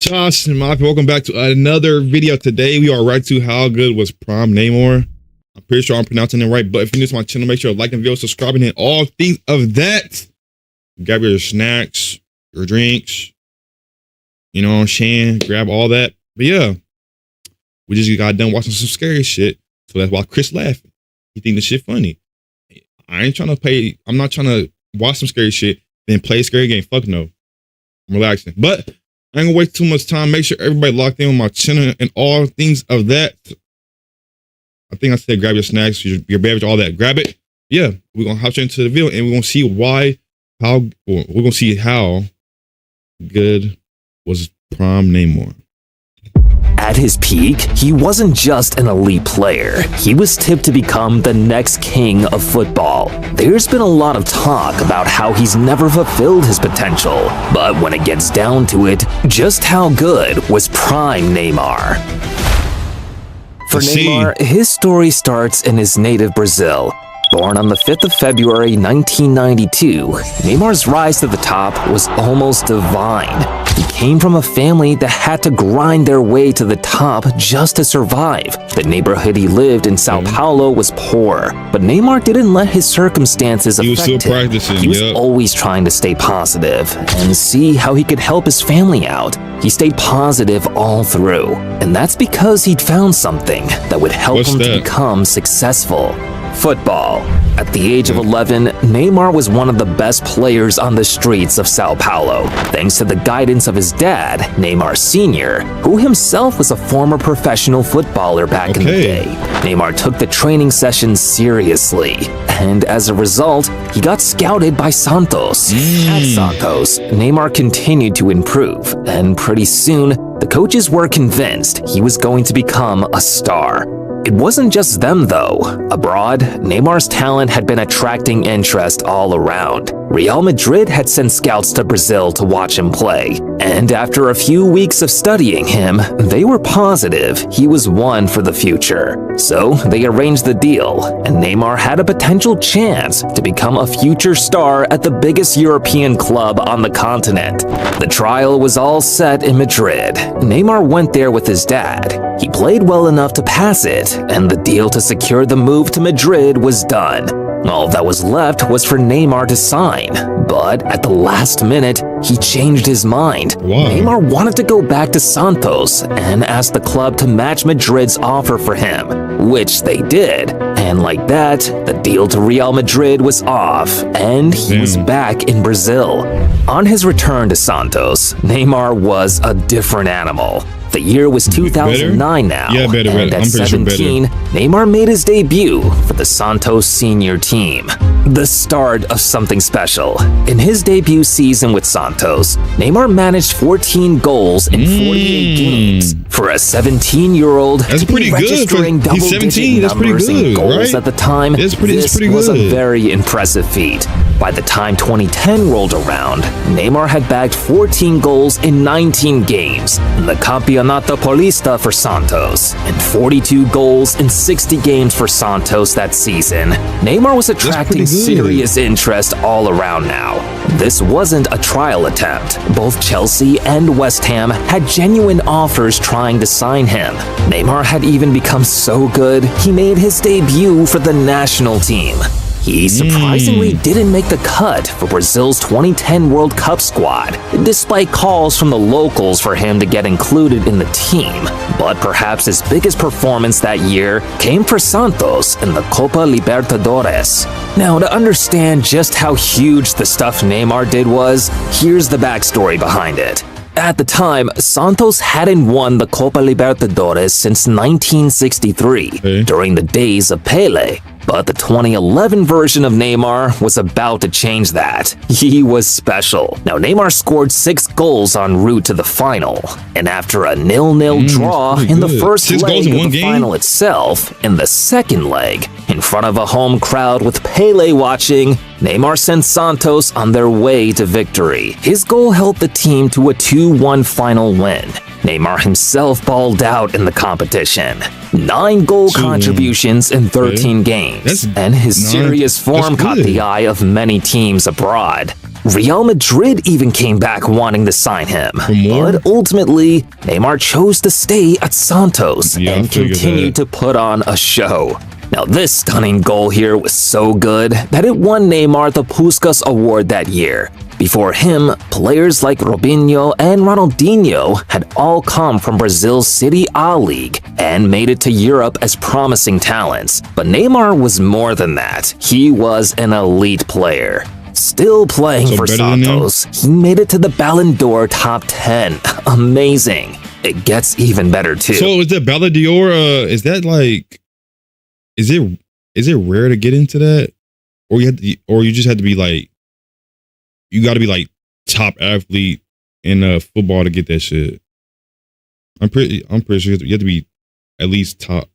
Josh and my welcome back to another video. Today we are right to how good was Prime Neymar. I'm pretty sure I'm pronouncing it right, but if you're new to my channel, make sure to like and video, subscribing, and all things of that. Grab your snacks, your drinks, you know what I'm saying? Grab all that. But yeah, we just got done watching some scary shit, so that's why Chris laughing. He think the shit funny. I ain't trying to pay. I'm not trying to watch some scary shit, then play a scary game. Fuck no. I'm relaxing. But I ain't gonna waste too much time. Make sure everybody locked in with my channel and all things of that. I think I said grab your snacks, your beverage, all that. Grab it. Yeah, we're gonna hop straight into the video and we're gonna see we're gonna see how good was Prime Neymar. At his peak, he wasn't just an elite player. He was tipped to become the next king of football. There's been a lot of talk about how he's never fulfilled his potential. But when it gets down to it, just how good was Prime Neymar? For Neymar, his story starts in his native Brazil. Born on the 5th of February 1992, Neymar's rise to the top was almost divine. He came from a family that had to grind their way to the top just to survive. The neighborhood he lived in Sao Paulo was poor, but Neymar didn't let his circumstances affect him. He was always trying to stay positive and see how he could help his family out. He stayed positive all through, and that's because he'd found something that would help him to become successful. Football. At the age of 11, Neymar was one of the best players on the streets of Sao Paulo, thanks to the guidance of his dad, Neymar Sr., who himself was a former professional footballer back in the day. Neymar took the training sessions seriously, and as a result, he got scouted by Santos. At Santos, Neymar continued to improve, and pretty soon, the coaches were convinced he was going to become a star. It wasn't just them, though. Abroad, Neymar's talent had been attracting interest all around. Real Madrid had sent scouts to Brazil to watch him play, and after a few weeks of studying him, they were positive he was one for the future. So they arranged the deal, and Neymar had a potential chance to become a future star at the biggest European club on the continent. The trial was all set in Madrid. Neymar went there with his dad. He played well enough to pass it, and the deal to secure the move to Madrid was done. All that was left was for Neymar to sign, but at the last minute, he changed his mind. Neymar wanted to go back to Santos and asked the club to match Madrid's offer for him, which they did. And like that, the deal to Real Madrid was off, and he was back in Brazil. On his return to Santos, Neymar was a different animal. The year was 2009 now, and at 17, Neymar made his debut for the Santos senior team. The start of something special. In his debut season with Santos, Neymar managed 14 goals in 48 games. For a 17-year-old, that's pretty registering good. He's 17, that's pretty good, goals at the time, this was a very impressive feat. By the time 2010 rolled around, Neymar had bagged 14 goals in 19 games in the Campeonato Paulista for Santos, and 42 goals in 60 games for Santos that season. Neymar was attracting serious interest all around now. This wasn't a trial attempt. Both Chelsea and West Ham had genuine offers trying to sign him. Neymar had even become so good, he made his debut for the national team. He surprisingly didn't make the cut for Brazil's 2010 World Cup squad, despite calls from the locals for him to get included in the team. But perhaps his biggest performance that year came for Santos in the Copa Libertadores. Now, to understand just how huge the stuff Neymar did was, here's the backstory behind it. At the time, Santos hadn't won the Copa Libertadores since 1963, during the days of Pelé. But the 2011 version of Neymar was about to change that. He was special. Now, Neymar scored 6 goals en route to the final. And after a 0-0 draw in the first leg of the final itself, in the second leg, in front of a home crowd with Pelé watching, Neymar sent Santos on their way to victory. His goal helped the team to a 2-1 final win. Neymar himself balled out in the competition. 9 goal contributions in 13 games, and his serious form caught the eye of many teams abroad. Real Madrid even came back wanting to sign him. For more? But ultimately, Neymar chose to stay at Santos Yeah, I and figured continued that. to put on a show. Now, this stunning goal here was so good that it won Neymar the Puskas Award that year. Before him, players like Robinho and Ronaldinho had all come from Brazil's Serie A league and made it to Europe as promising talents. But Neymar was more than that. He was an elite player. Still playing So for better than him? Santos, he made it to the Ballon d'Or top 10. Amazing. It gets even better too. So is that Ballon d'Or? Is that like? Is it rare to get into that, or you just had to be like, you got to be like top athlete in football to get that shit? I'm pretty sure you have to be at least top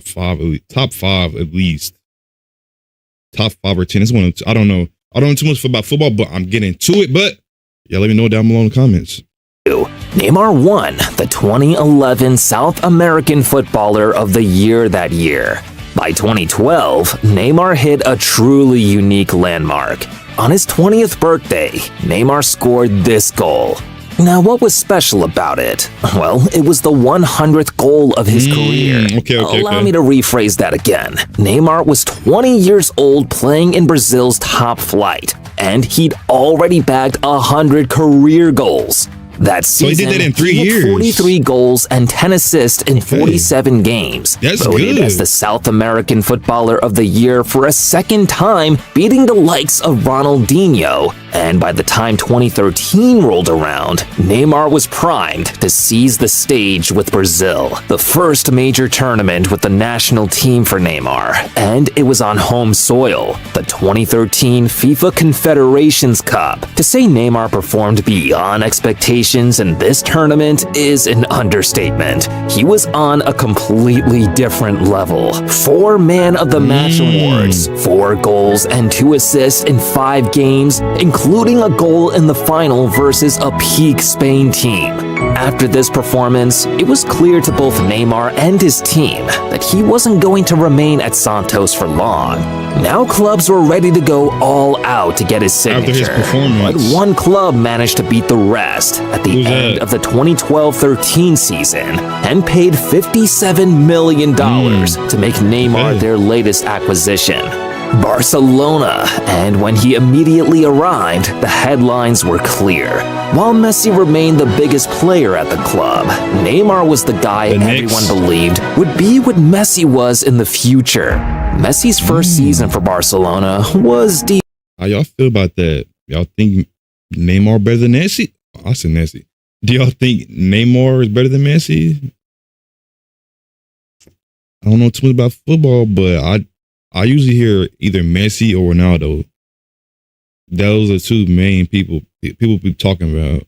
five at least. Top 5 or 10. It's one. I don't know. I don't know too much about football, but I'm getting to it. But yeah, let me know down below in the comments. Neymar won the 2011 South American Footballer of the Year that year. By 2012, Neymar hit a truly unique landmark. On his 20th birthday, Neymar scored this goal. Now, what was special about it? Well, it was the 100th goal of his career. Allow me to rephrase that again. Neymar was 20 years old playing in Brazil's top flight, and he'd already bagged 100 career goals. That season, so he did that in 3 he had years. 43 goals and 10 assists in 47 games. That's voted good. as the South American Footballer of the Year for a second time, beating the likes of Ronaldinho. And by the time 2013 rolled around, Neymar was primed to seize the stage with Brazil, the first major tournament with the national team for Neymar, and it was on home soil, the 2013 FIFA Confederations Cup. To say Neymar performed beyond expectations in this tournament is an understatement. He was on a completely different level. 4 Man of the Match awards, 4 goals and 2 assists in 5 games, including a goal in the final versus a peak Spain team. After this performance, it was clear to both Neymar and his team that he wasn't going to remain at Santos for long. Now clubs were ready to go all out to get his signature. After his performance. But one club managed to beat the rest at the end of the 2012-13 season and paid $57 million to make Neymar their latest acquisition. Barcelona, and when he immediately arrived, the headlines were clear. While Messi remained the biggest player at the club, Neymar was the guy everyone believed would be what Messi was in the future. Messi's first season for Barcelona was deep. How y'all feel about that? Y'all think Neymar better than Messi? I said Messi. Do y'all think Neymar is better than Messi? I don't know too much about football, but I usually hear either Messi or Ronaldo. Those are 2 main people be talking about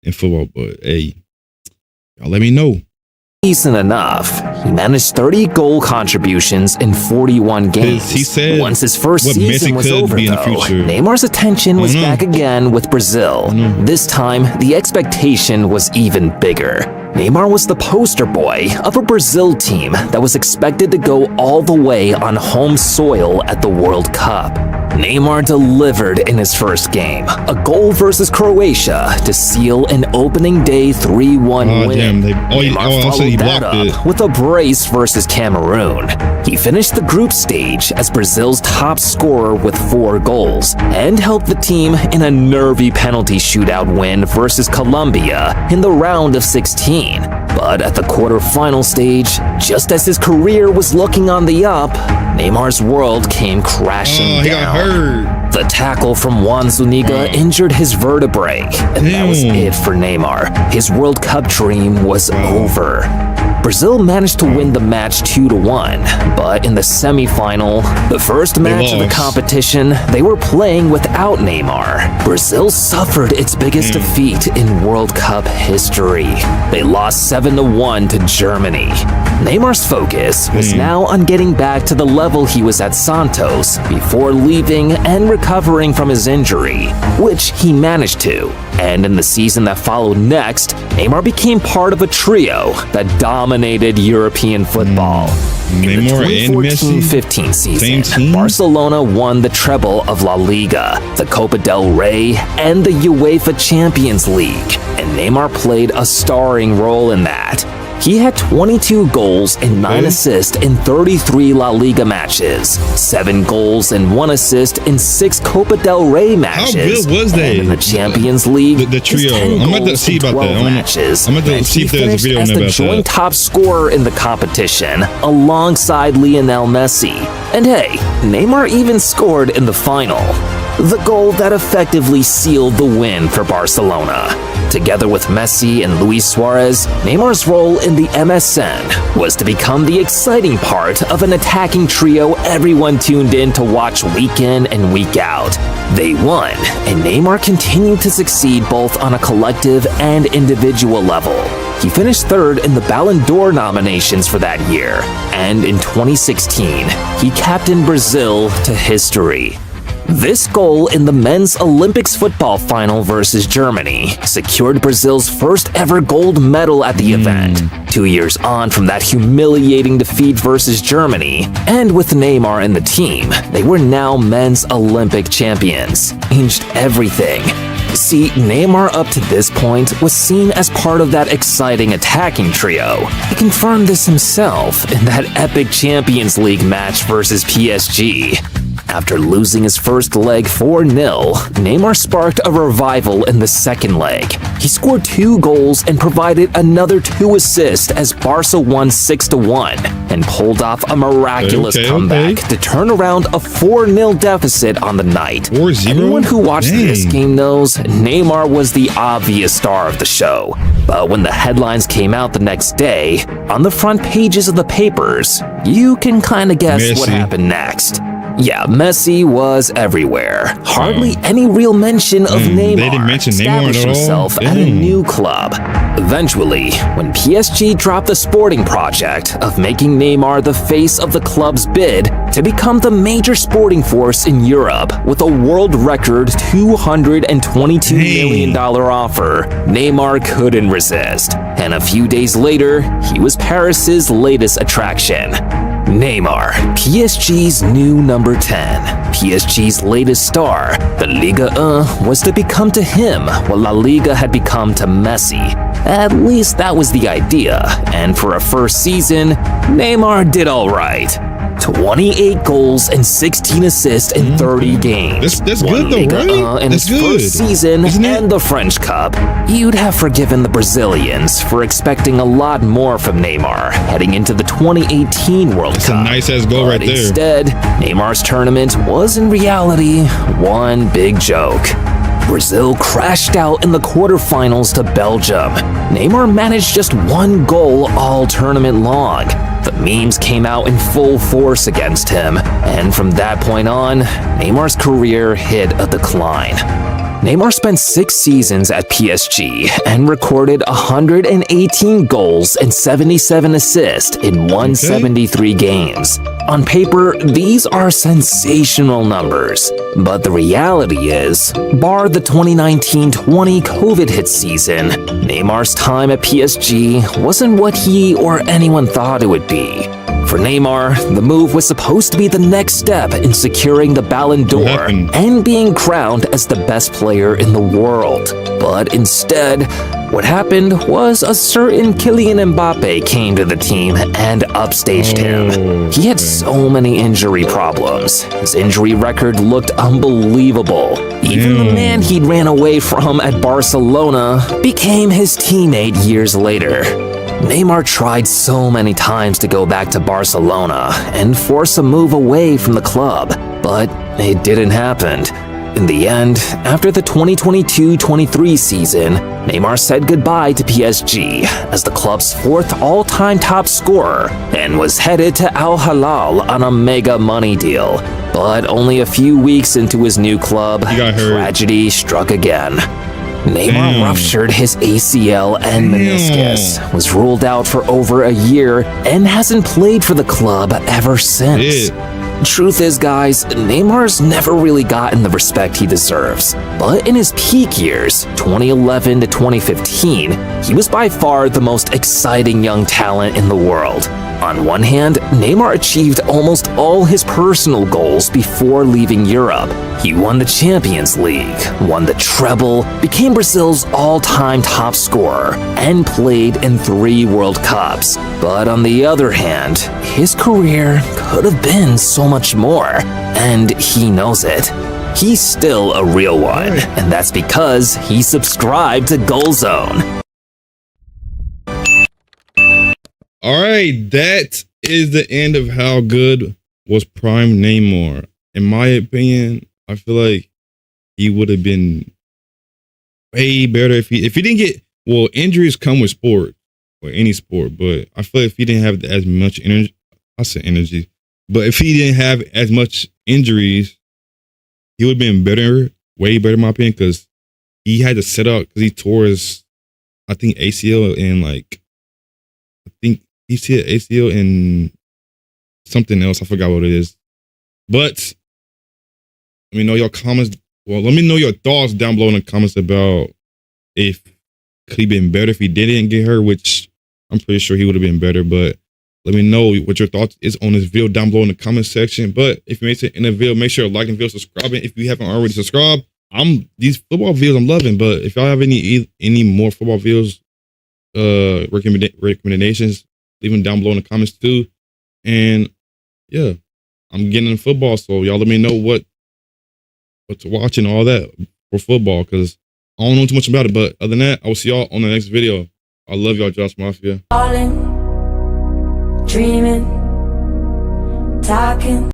in football. But hey, y'all let me know. Decent enough. He managed 30 goal contributions in 41 games. He said once his first season Messi was could over, be in the though, future. Neymar's attention was back again with Brazil. This time, the expectation was even bigger. Neymar was the poster boy of a Brazil team that was expected to go all the way on home soil at the World Cup. Neymar delivered in his first game, a goal versus Croatia to seal an opening day 3-1 win. Neymar followed that up with a brace versus Cameroon. He finished the group stage as Brazil's top scorer with 4 goals and helped the team in a nervy penalty shootout win versus Colombia in the round of 16. But at the quarterfinal stage, just as his career was looking on the up, Neymar's world came crashing down. The tackle from Juan Zuniga injured his vertebrae, and that was it for Neymar. His World Cup dream was over. Brazil managed to win the match 2-1, but in the semifinal, the first match of the competition, they were playing without Neymar. Brazil suffered its biggest defeat in World Cup history. They lost 7-1 to Germany. Neymar's focus was now on getting back to the level he was at Santos before leaving and recovering from his injury, which he managed to. And in the season that followed next, Neymar became part of a trio that dominated dominated European football. In the Neymar and Messi, 2014-15 same season, team? Barcelona won the treble of La Liga, the Copa del Rey, and the UEFA Champions League, and Neymar played a starring role in that. He had 22 goals and 9 assists in 33 La Liga matches, 7 goals and 1 assist in 6 Copa del Rey matches. How good was they? And in the Champions League, The trio. his 10 I'm about to goals see in about that. 12 matches. I'm about to And see he if there's a finished video as on the about joint that. top scorer in the competition, alongside Lionel Messi. And hey, Neymar even scored in the final. The goal that effectively sealed the win for Barcelona. Together with Messi and Luis Suarez, Neymar's role in the MSN was to become the exciting part of an attacking trio everyone tuned in to watch week in and week out. They won, and Neymar continued to succeed both on a collective and individual level. He finished third in the Ballon d'Or nominations for that year, and in 2016, he captained Brazil to history. This goal in the men's Olympics football final versus Germany secured Brazil's first ever gold medal at the event. 2 years on from that humiliating defeat versus Germany, and with Neymar in the team, they were now men's Olympic champions. Changed everything. See, Neymar up to this point was seen as part of that exciting attacking trio. He confirmed this himself in that epic Champions League match versus PSG. After losing his first leg 4-0, Neymar sparked a revival in the second leg. He scored 2 goals and provided another 2 assists as Barca won 6-1 and pulled off a miraculous comeback to turn around a 4-0 deficit on the night. 4-0? Anyone who watched this game knows Neymar was the obvious star of the show. But when the headlines came out the next day, on the front pages of the papers, you can kinda guess what happened next. Yeah, Messi was everywhere. Hardly any real mention of Neymar. They didn't mention Neymar established at all? himself at a new club. Eventually, when PSG dropped the sporting project of making Neymar the face of the club's bid to become the major sporting force in Europe with a world record $222 million offer, Neymar couldn't resist. And a few days later, he was Paris's latest attraction. Neymar, PSG's new number 10. PSG's latest star, the Ligue 1, was to become to him what La Liga had become to Messi. At least that was the idea, and for a first season, Neymar did alright. 28 goals and 16 assists in 30 games. That's Won good though, Ligue right? 1 in That's his good. first season and the French Cup. You'd have forgiven the Brazilians for expecting a lot more from Neymar heading into the 2018 World Cup. That's a nice-ass goal right there. Instead, Neymar's tournament was in reality one big joke. Brazil crashed out in the quarterfinals to Belgium. Neymar managed just 1 goal all tournament long. The memes came out in full force against him, and from that point on, Neymar's career hit a decline. Neymar spent 6 seasons at PSG and recorded 118 goals and 77 assists in 173 games. On paper, these are sensational numbers, but the reality is, bar the 2019-20 COVID hit season, Neymar's time at PSG wasn't what he or anyone thought it would be. For Neymar, the move was supposed to be the next step in securing the Ballon d'Or and being crowned as the best player in the world. But instead, what happened was a certain Kylian Mbappe came to the team and upstaged him. He had so many injury problems. His injury record looked unbelievable. Even the man he'd ran away from at Barcelona became his teammate years later. Neymar tried so many times to go back to Barcelona and force a move away from the club, but it didn't happen. In the end, after the 2022-23 season, Neymar said goodbye to PSG as the club's 4th all-time top scorer and was headed to Al Hilal on a mega money deal. But only a few weeks into his new club, tragedy struck again. Neymar ruptured his ACL and meniscus, was ruled out for over a year, and hasn't played for the club ever since. Truth is, guys, Neymar's never really gotten the respect he deserves. But in his peak years, 2011 to 2015, he was by far the most exciting young talent in the world. On one hand, Neymar achieved almost all his personal goals before leaving Europe. He won the Champions League, won the treble, became Brazil's all-time top scorer, and played in 3 World Cups. But on the other hand, his career could have been so much more, and he knows it. He's still a real one, and that's because he subscribed to Goal Zone. All right, that is the end of how good was prime Neymar. In my opinion, I feel like he would have been way better if he didn't get, well, injuries come with sport or any sport, but I feel like if he didn't have as much energy, I said energy, but if he didn't have as much injuries, he would have been better, way better in my opinion, because he had to set up because he tore his, I think ACL and like, I think he said ACL and something else. I forgot what it is. But let me know your comments. Well, let me know your thoughts down below in the comments about if could he been better if he didn't get hurt, which I'm pretty sure he would have been better. But let me know what your thoughts is on this video down below in the comment section. But if you made it in the video, make sure to like the video, subscribing if you haven't already subscribed. These football videos I'm loving, but if y'all have any more football videos, recommendations, leave them down below in the comments too. And yeah, I'm getting into football, so y'all let me know what to watch and all that for football, because I don't know too much about it. But other than that, I will see y'all on the next video. I love y'all, Josh Mafia. Dreaming, talking.